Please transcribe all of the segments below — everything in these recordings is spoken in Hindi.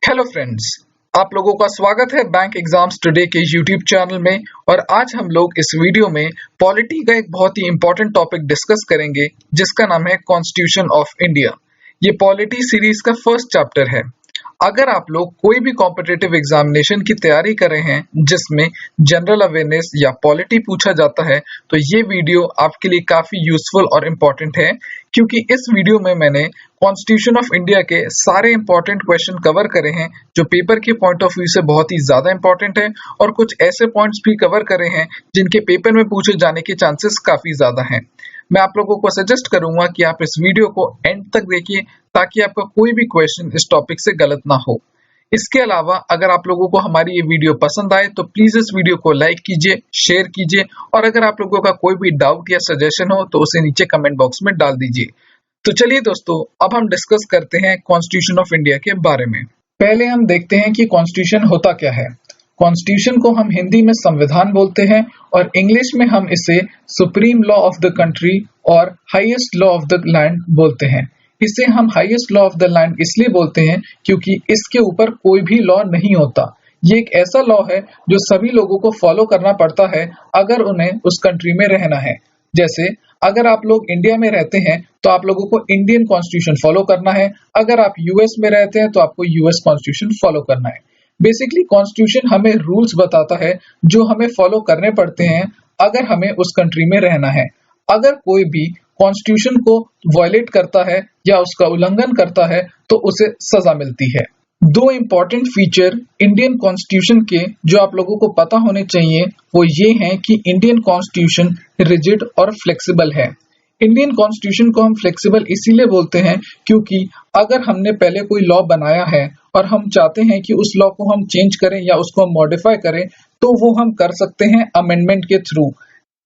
हेलो फ्रेंड्स, आप लोगों का स्वागत है बैंक एग्जाम्स टुडे के यूट्यूब चैनल में। और आज हम लोग इस वीडियो में पॉलिटी का एक बहुत ही इंपॉर्टेंट टॉपिक डिस्कस करेंगे जिसका नाम है कॉन्स्टिट्यूशन ऑफ इंडिया। ये पॉलिटी सीरीज का फर्स्ट चैप्टर है। अगर आप लोग कोई भी कॉम्पिटिटिव एग्जामिनेशन की तैयारी कर रहे हैं जिसमें जनरल अवेयरनेस या पॉलिटी पूछा जाता है तो ये वीडियो आपके लिए काफी यूजफुल और इम्पोर्टेंट है, क्योंकि इस वीडियो में मैंने कॉन्स्टिट्यूशन ऑफ इंडिया के सारे इंपॉर्टेंट क्वेश्चन कवर करे हैं जो पेपर के पॉइंट ऑफ व्यू से बहुत ही ज्यादा इंपॉर्टेंट है, और कुछ ऐसे पॉइंट्स भी कवर करे हैं जिनके पेपर में पूछे जाने के चांसेस काफी ज्यादा हैं। मैं आप लोगों को सजेस्ट करूंगा कि आप इस वीडियो को एंड तक देखिए ताकि आपका कोई भी क्वेश्चन इस टॉपिक से गलत ना हो। इसके अलावा अगर आप लोगों को हमारी ये वीडियो पसंद आए तो प्लीज इस वीडियो को लाइक कीजिए, शेयर कीजिए, और अगर आप लोगों का कोई भी डाउट या सजेशन हो तो उसे नीचे कमेंट बॉक्स में डाल दीजिए। तो चलिए दोस्तों, अब हम डिस्कस करते हैं कॉन्स्टिट्यूशन ऑफ इंडिया के बारे में। पहले हम देखते हैं कि कॉन्स्टिट्यूशन होता क्या है। कॉन्स्टिट्यूशन को हम हिंदी में संविधान बोलते हैं और इंग्लिश में हम इसे supreme law of the country और highest law of the land बोलते हैं। इसे हम highest law of the land इसलिए बोलते हैं क्योंकि इसके ऊपर कोई भी लॉ नहीं होता। ये एक ऐसा लॉ है जो सभी लोगों को फॉलो करना पड़ता है अगर उन्हें उस कंट्री में रहना है। जैसे अगर आप लोग इंडिया में रहते हैं तो आप लोगों को इंडियन कॉन्स्टिट्यूशन फॉलो करना है, अगर आप यूएस में रहते हैं तो आपको यूएस कॉन्स्टिट्यूशन फॉलो करना है। बेसिकली कॉन्स्टिट्यूशन हमें रूल्स बताता है जो हमें फॉलो करने पड़ते हैं अगर हमें उस कंट्री में रहना है। अगर कोई भी कॉन्स्टिट्यूशन को वायलेट करता है या उसका उल्लंघन करता है तो उसे सजा मिलती है। दो इम्पोर्टेंट फीचर इंडियन कॉन्स्टिट्यूशन के जो आप लोगों को पता होने चाहिए वो ये हैं कि इंडियन कॉन्स्टिट्यूशन रिजिड और फ्लेक्सिबल है। इंडियन कॉन्स्टिट्यूशन को हम फ्लेक्सिबल इसीलिए बोलते हैं क्योंकि अगर हमने पहले कोई लॉ बनाया है और हम चाहते हैं कि उस लॉ को हम चेंज करें या उसको हम मॉडिफाई करें तो वो हम कर सकते हैं अमेंडमेंट के थ्रू।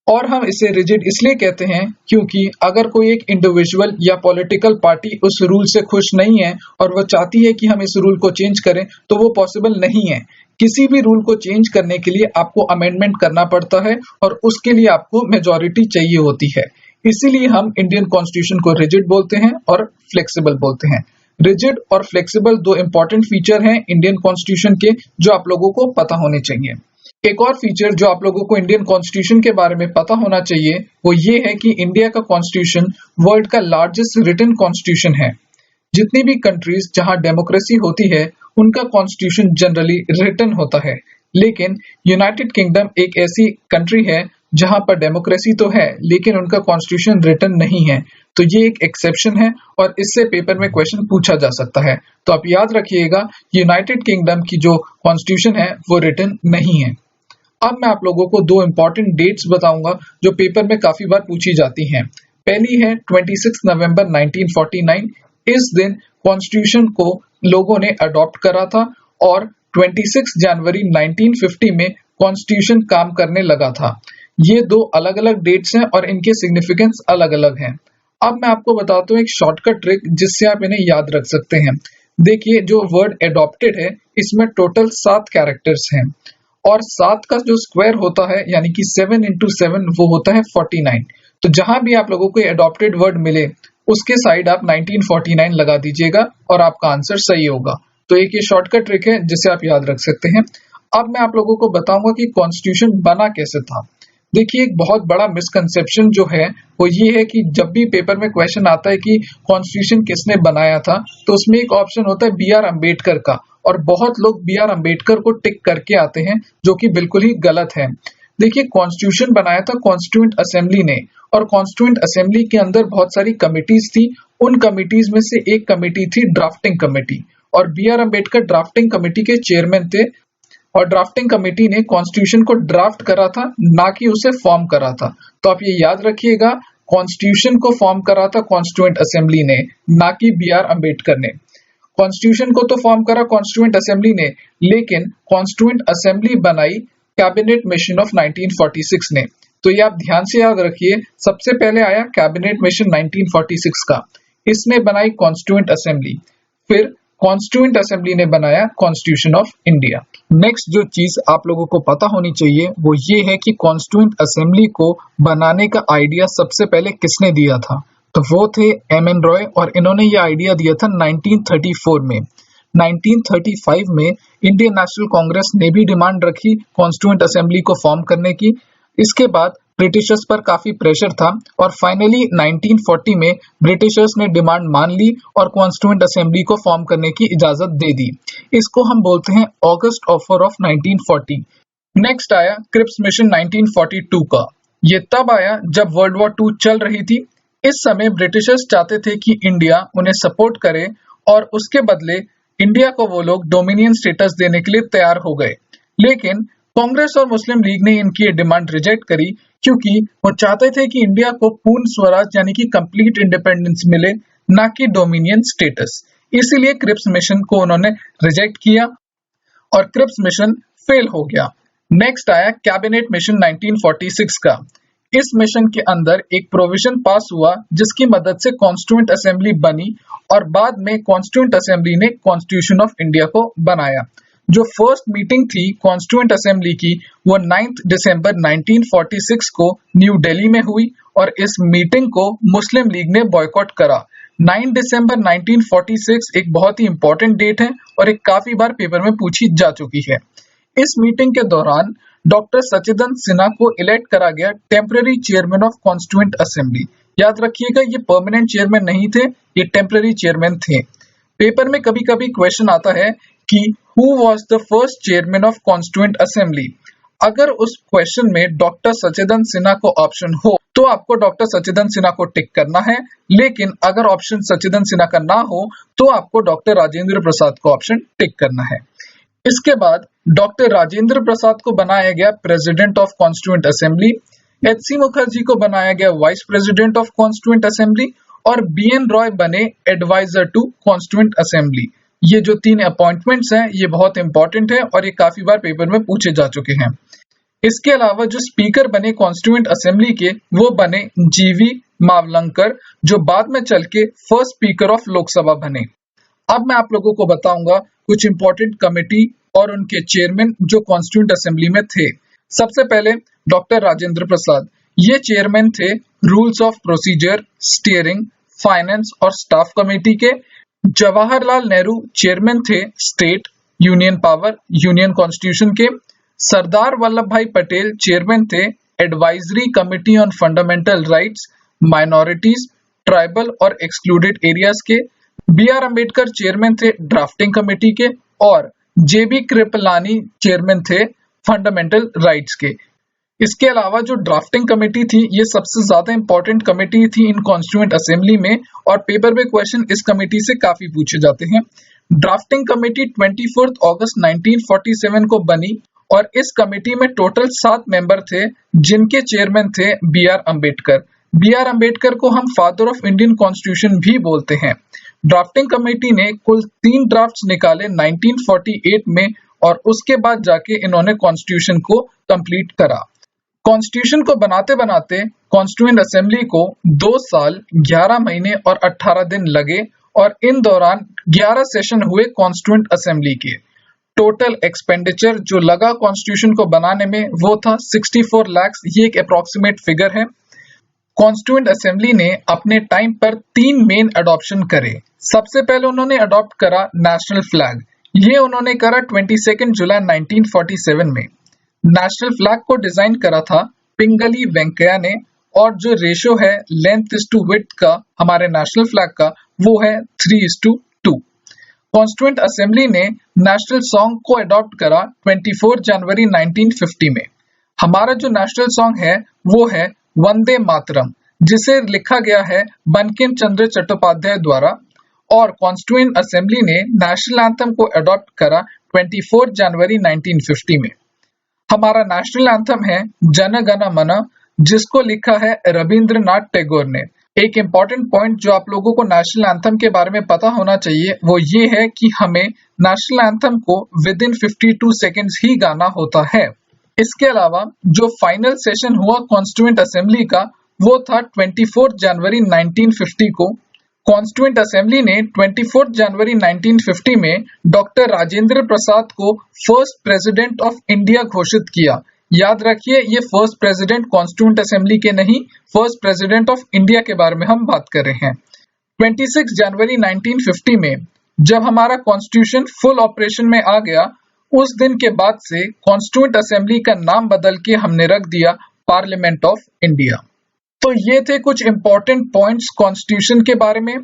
और हम इसे रिजिड इसलिए कहते हैं क्योंकि अगर कोई एक इंडिविजुअल या पॉलिटिकल पार्टी उस रूल से खुश नहीं है और वो चाहती है कि हम इस रूल को चेंज करें तो वो पॉसिबल नहीं है। किसी भी रूल को चेंज करने के लिए आपको अमेंडमेंट करना पड़ता है और उसके लिए आपको मेजॉरिटी चाहिए होती है। इसीलिए हम इंडियन कॉन्स्टिट्यूशन को रिजिड बोलते हैं और फ्लेक्सिबल बोलते हैं। रिजिड और फ्लेक्सिबल दो इंपॉर्टेंट फीचर हैं इंडियन कॉन्स्टिट्यूशन के जो आप लोगों को पता होने चाहिए। एक और फीचर जो आप लोगों को इंडियन कॉन्स्टिट्यूशन के बारे में पता होना चाहिए वो ये है कि इंडिया का कॉन्स्टिट्यूशन वर्ल्ड का लार्जेस्ट रिटन कॉन्स्टिट्यूशन है। जितनी भी कंट्रीज जहां डेमोक्रेसी होती है उनका कॉन्स्टिट्यूशन जनरली रिटन होता है, लेकिन यूनाइटेड किंगडम एक ऐसी कंट्री है जहां पर डेमोक्रेसी तो है लेकिन उनका कॉन्स्टिट्यूशन रिटन नहीं है। तो ये एक एक्सेप्शन है और इससे पेपर में क्वेश्चन पूछा जा सकता है। तो आप याद रखिएगा यूनाइटेड किंगडम की जो कॉन्स्टिट्यूशन है वो रिटन नहीं है। अब मैं आप लोगों को दो इंपॉर्टेंट डेट्स बताऊंगा जो पेपर में काफी बार पूछी जाती हैं। पहली है 26 नवंबर 1949। इस दिन कॉन्स्टिट्यूशन को लोगों ने अडॉप्ट करा था और 26 जनवरी 1950 में कॉन्स्टिट्यूशन काम करने लगा था। ये दो अलग अलग डेट्स हैं और इनके सिग्निफिकेंस अलग अलग हैं। अब मैं आपको बताता हूँ एक शॉर्टकट ट्रिक जिससे आप इन्हें याद रख सकते हैं। देखिए, जो वर्ड एडॉप्टेड है इसमें टोटल 7 कैरेक्टर्स हैं और 7 का जो स्क्वायर होता है यानी कि 7 into 7 वो होता है 49। तो जहां भी आप लोगों को एडॉप्टेड वर्ड मिले उसके साइड आप 1949 लगा दीजिएगा और आपका आंसर सही होगा। तो एक ये शॉर्टकट ट्रिक है जिसे आप याद रख सकते हैं। अब मैं आप लोगों को बताऊंगा कि कॉन्स्टिट्यूशन बना कैसे था। देखिए, एक बहुत बड़ा मिसकंसेप्शन जो है वो ये है कि जब भी पेपर में क्वेश्चन आता है कि कॉन्स्टिट्यूशन किसने बनाया था तो उसमें एक ऑप्शन होता है बी आर अम्बेडकर का, और बहुत लोग बी आर अम्बेडकर को टिक करके आते हैं जो कि बिल्कुल ही गलत है। देखिए, कॉन्स्टिट्यूशन बनाया था कॉन्स्टिट्यूएंट असेंबली ने और कॉन्स्टिट्यूएंट असेंबली के अंदर बहुत सारी कमिटीज थी। उन कमिटीज में से एक कमिटी थी ड्राफ्टिंग कमेटी और B R Ambedkar drafting committee के चेयरमैन थे और ड्राफ्टिंग कमेटी ने कॉन्स्टिट्यूशन को ड्राफ्ट करा था, ना कि उसे फॉर्म करा था। तो आप ये याद रखिएगा, कॉन्स्टिट्यूशन को फॉर्म करा था कॉन्स्टिट्यूएंट असेंबली ने, ना कि बी आर अम्बेडकर ने। कॉन्स्टिट्यूशन को तो फॉर्म करा कॉन्स्टिट्यूएंट असेंबली ने, लेकिन कॉन्स्टिट्यूएंट असेंबली बनाई कैबिनेट मिशन ऑफ 1946 ने। तो ये आप ध्यान से याद रखिए, सबसे पहले आया कैबिनेट मिशन 1946 का, इसने बनाई कॉन्स्टिट्यूएंट असेंबली, फिर कॉन्स्टिट्यूएंट असेंबली ने बनाया कॉन्स्टिट्यूशन ऑफ इंडिया। नेक्स्ट जो चीज आप लोगों को पता होनी चाहिए वो ये है कि कॉन्स्टिट्यूएंट असेंबली को बनाने का आइडिया सबसे पहले किसने दिया था। तो वो थे एम एन रॉय और इन्होंने ये आइडिया दिया था 1934 में। 1935 में इंडियन नेशनल कांग्रेस ने भी डिमांड रखी कॉन्स्टिट्यूएंट असेंबली को फॉर्म करने की। इसके बाद ब्रिटिशर्स पर काफी प्रेशर था और फाइनली 1940 में ब्रिटिशर्स ने डिमांड मान ली और कॉन्स्टिट्यूएंट असेंबली को फॉर्म करने की इजाजत दे दी। इसको हम बोलते हैं ऑगस्ट ऑफर ऑफ 1940। नेक्स्ट आया क्रिप्स मिशन 1942 का। ये तब आया जब वर्ल्ड वॉर 2 चल रही थी। इस समय ब्रिटिशर्स चाहते थे कि इंडिया उन्हें सपोर्ट करे और उसके बदले इंडिया को वो लोग डोमिनियन स्टेटस देने के लिए तैयार हो गए। लेकिन कांग्रेस और मुस्लिम लीग ने इनकी ये डिमांड रिजेक्ट करी क्योंकि वो चाहते थे कि इंडिया को पूर्ण स्वराज यानी कि कंप्लीट इंडिपेंडेंस मिले, ना कि डोमिनियन स्टेटस। इसीलिए क्रिप्स मिशन को उन्होंने रिजेक्ट किया और क्रिप्स मिशन फेल हो गया। नेक्स्ट आया कैबिनेट मिशन 1946 का। इस मिशन के अंदर एक प्रोविजन पास हुआ जिसकी मदद से कॉन्स्टिट्यूएंट असेंबली बनी और बाद में कॉन्स्टिट्यूएंट असेंबली ने कॉन्स्टिट्यूशन ऑफ इंडिया को बनाया। जो फर्स्ट मीटिंग थी कॉन्स्टिट्यूएंट असेंबली की वो 9 दिसंबर 1946 को न्यू दिल्ली में हुई और इस मीटिंग को मुस्लिम लीग ने बॉयकॉट करा। 9 दिसंबर 1946 एक बहुत ही इंपॉर्टेंट डेट है और एक काफी बार पेपर में पूछी जा चुकी है। इस मीटिंग के दौरान डॉक्टर सचिदंत सिन्हा को इलेक्ट करा गया temporary chairman of constituent assembly. याद रखिएगा ये परमानेंट चेयरमैन नहीं थे, ये टेम्पररी चेयरमैन थे। पेपर में कभी कभी क्वेश्चन आता है कि who was the first chairman of constituent assembly. अगर उस क्वेश्चन में डॉक्टर सचिदंत सिन्हा को ऑप्शन हो तो आपको डॉक्टर सचिदंत सिन्हा को टिक करना है, लेकिन अगर ऑप्शन सचिदंत सिन्हा का ना हो तो आपको डॉक्टर राजेंद्र प्रसाद को ऑप्शन टिक करना है। इसके बाद डॉक्टर राजेंद्र प्रसाद को बनाया गया president of constituent assembly, H C. Mukherjee को बनाया गया vice president of constituent assembly और बी.एन. रॉय बने एडवाइजर टू कॉन्स्टिट्यूएंट असेंबली। ये जो 3 अपॉइंटमेंट्स हैं ये बहुत इंपॉर्टेंट है और ये काफी बार पेपर में पूछे जा चुके हैं। इसके अलावा जो स्पीकर बने कॉन्स्टिट्यूएंट असेंबली के वो बने जी.वी. मावलंकर, जो बाद में चल के फर्स्ट स्पीकर ऑफ लोकसभा बने। अब मैं आप लोगों को बताऊंगा कुछ इंपॉर्टेंट कमेटी और उनके चेयरमैन जो कॉन्स्टिट्यूएंट असेंबली में थे। सबसे पहले डॉक्टर राजेंद्र प्रसाद, ये चेयरमैन थे rules of procedure, steering, finance और स्टाफ कमेटी के। जवाहरलाल नेहरू चेयरमैन थे state, union power, union constitution के। सरदार वल्लभ भाई पटेल चेयरमैन थे advisory committee on fundamental rights, minorities, tribal और एक्सक्लूडेड एरियाज के। बी.आर. अम्बेडकर चेयरमैन थे ड्राफ्टिंग कमेटी के और जे.बी. कृपलानी चेयरमैन थे फंडामेंटल राइट्स के। इसके अलावा जो ड्राफ्टिंग कमेटी थी ये सबसे ज्यादा इंपॉर्टेंट कमेटी थी इन कॉन्स्टिट्यूएंट असेंबली में और पेपर में क्वेश्चन इस कमेटी से काफी पूछे जाते हैं। ड्राफ्टिंग कमेटी 24 अगस्त 1947 को बनी और इस कमेटी में टोटल 7 मेंबर थे जिनके चेयरमैन थे बी.आर. अम्बेडकर। बी.आर. अम्बेडकर को हम फादर ऑफ इंडियन कॉन्स्टिट्यूशन भी बोलते हैं। ड्राफ्टिंग कमेटी ने कुल 3 ड्राफ्ट्स निकाले 1948 में और उसके बाद जाके इन्होंने कॉन्स्टिट्यूशन को कंप्लीट करा। कॉन्स्टिट्यूशन को बनाते बनाते कॉन्स्टिट्यूएंट असेंबली को 2 साल 11 महीने और 18 दिन लगे और इन दौरान 11 सेशन हुए कॉन्स्टिट्यूएंट असेंबली के। टोटल एक्सपेंडिचर जो लगा कॉन्स्टिट्यूशन को बनाने में वो था 64 लाख। ये एक अप्रोक्सीमेट फिगर है। कॉन्स्टिट्यूएंट असेंबली ने अपने टाइम पर 3 मेन अडॉप्शन करे। सबसे पहले उन्होंने अडॉप्ट करा नेशनल फ्लैग। ये उन्होंने करा 22 जुलाई 1947 में। नेशनल फ्लैग को डिजाइन करा था पिंगली वेंकैया ने और जो रेशो है लेंथ इज टू विड्थ का हमारे नेशनल फ्लैग का वो है 3:2। कॉन्स्टिट्यूएंट असेंबली ने नेशनल सॉन्ग को अडॉप्ट करा 24 जनवरी 1950 में। हमारा जो नेशनल सॉन्ग है वो है वंदे मातरम, जिसे लिखा गया है बंकिम चंद्र चट्टोपाध्याय द्वारा और कॉन्स्टिट्यूएंट असेंबली ने नेशनल एंथम को अडॉप्ट करा 24 जनवरी 1950 में। हमारा नेशनल एंथम है जन गण मन, जिसको लिखा है रविंद्रनाथ टैगोर ने। एक इम्पॉर्टेंट पॉइंट जो आप लोगों को नेशनल एंथम के बारे में पता होना चाहिए वो ये है कि हमें नेशनल एंथम को विद इन 52 सेकेंड्स ही गाना होता है। इसके अलावा जो फाइनल सेशन हुआ कॉन्स्टिट्यूएंट असेंबली का वो था 24 जनवरी 1950 को। कॉन्स्टिट्यूएंट असेंबली ने 24 जनवरी 1950 में डॉक्टर राजेंद्र प्रसाद को फर्स्ट प्रेसिडेंट ऑफ इंडिया घोषित किया। याद रखिए ये फर्स्ट प्रेसिडेंट कॉन्स्टिट्यूएंट असेंबली के नहीं, फर्स्ट प्रेसिडेंट ऑफ इंडिया के बारे में हम बात कर रहे हैं। 26 जनवरी 1950 में जब हमारा कॉन्स्टिट्यूशन फुल ऑपरेशन में आ गया, उस दिन के बाद से कॉन्स्टिट्यूएंट असेंबली का नाम बदल के हमने रख दिया पार्लियामेंट ऑफ इंडिया। तो ये थे कुछ इंपॉर्टेंट पॉइंट्स कॉन्स्टिट्यूशन के बारे में।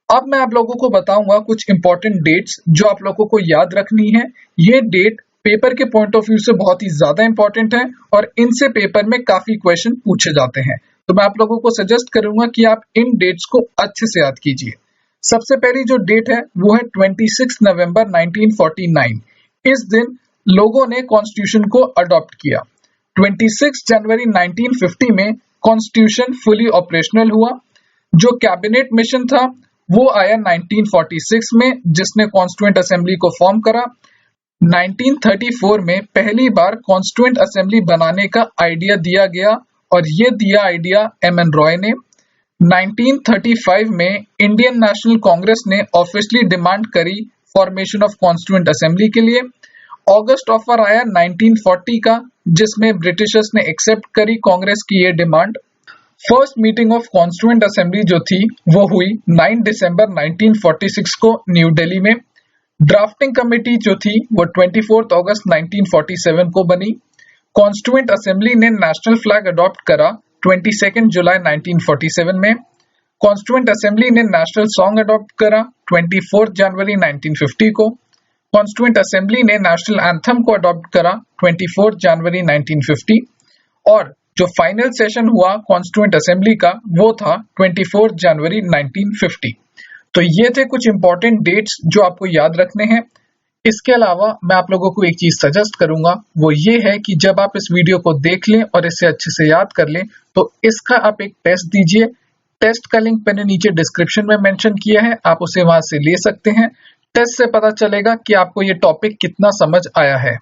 अब मैं आप लोगों को बताऊंगा कुछ इंपॉर्टेंट डेट्स जो आप लोगों को याद रखनी है। ये डेट पेपर के पॉइंट ऑफ व्यू से बहुत ही ज्यादा इंपॉर्टेंट है और इनसे पेपर में काफी क्वेश्चन पूछे जाते हैं। तो मैं आप लोगों को सजेस्ट करूंगा कि आप इन डेट्स को अच्छे से याद कीजिए। सबसे पहली जो डेट है वो है 26 नवंबर 1949। इस दिन लोगों ने कॉन्स्टिट्यूशन को अडॉप्ट किया। 26 जनवरी 1950 में कॉन्स्टिट्यूशन फुली ऑपरेशनल हुआ। जो कैबिनेट मिशन था वो आया 1946 में, जिसने कॉन्स्टिट्यूएंट असेंबली को फॉर्म करा। 1934 में पहली बार कॉन्स्टिट्यूएंट असेंबली बनाने का आइडिया दिया गया और ये दिया आइडिया एम.एन. रॉय ने। 1935 में इंडियन नेशनल कांग्रेस ने ऑफिशियली डिमांड करी फॉर्मेशन ऑफ कॉन्स्टिट्यूएंट असेंबली के लिए। अगस्त ऑफर आया 1940 का, जिसमें ब्रिटिशर्स ने एक्सेप्ट करी कांग्रेस की ये demand. First meeting of constituent assembly जो थी वो हुई 9 दिसंबर 1946 को न्यू दिल्ली में। ड्राफ्टिंग कमेटी जो थी वो 24 अगस्त 1947 को बनी। कॉन्स्टिट्यूएंट असेंबली ने नेशनल फ्लैग अडॉप्ट करा 22 जुलाई 1947 में। कॉन्स्टिट्यूएंट असेंबली ने नेशनल सॉन्ग अडॉप्ट करा 24 जनवरी 1950 को। कॉन्स्टिट्यूएंट असेंबली ने नेशनल एंथम को अडॉप्ट करा 24 जनवरी 1950 और जो फाइनल सेशन हुआ कॉन्स्टिट्यूएंट असेंबली का वो था 24 जनवरी 1950। तो ये थे कुछ इंपॉर्टेंट डेट्स जो आपको याद रखने हैं। इसके अलावा मैं आप लोगों को एक चीज सजेस्ट करूंगा, वो ये है कि जब आप इस वीडियो को देख लें और इसे अच्छे से याद कर लें तो इसका आप एक टेस्ट दीजिए। टेस्ट का लिंक मैंने नीचे डिस्क्रिप्शन में मेंशन किया है, आप उसे वहां से ले सकते हैं। टेस्ट से पता चलेगा कि आपको ये टॉपिक कितना समझ आया है।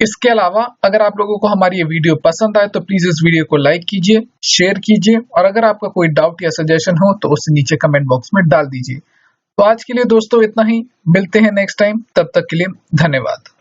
इसके अलावा अगर आप लोगों को हमारी ये वीडियो पसंद आए तो प्लीज इस वीडियो को लाइक कीजिए, शेयर कीजिए और अगर आपका कोई डाउट या सजेशन हो तो उसे नीचे कमेंट बॉक्स में डाल दीजिए। तो आज के लिए दोस्तों इतना ही, मिलते हैं नेक्स्ट टाइम, तब तक के लिए धन्यवाद।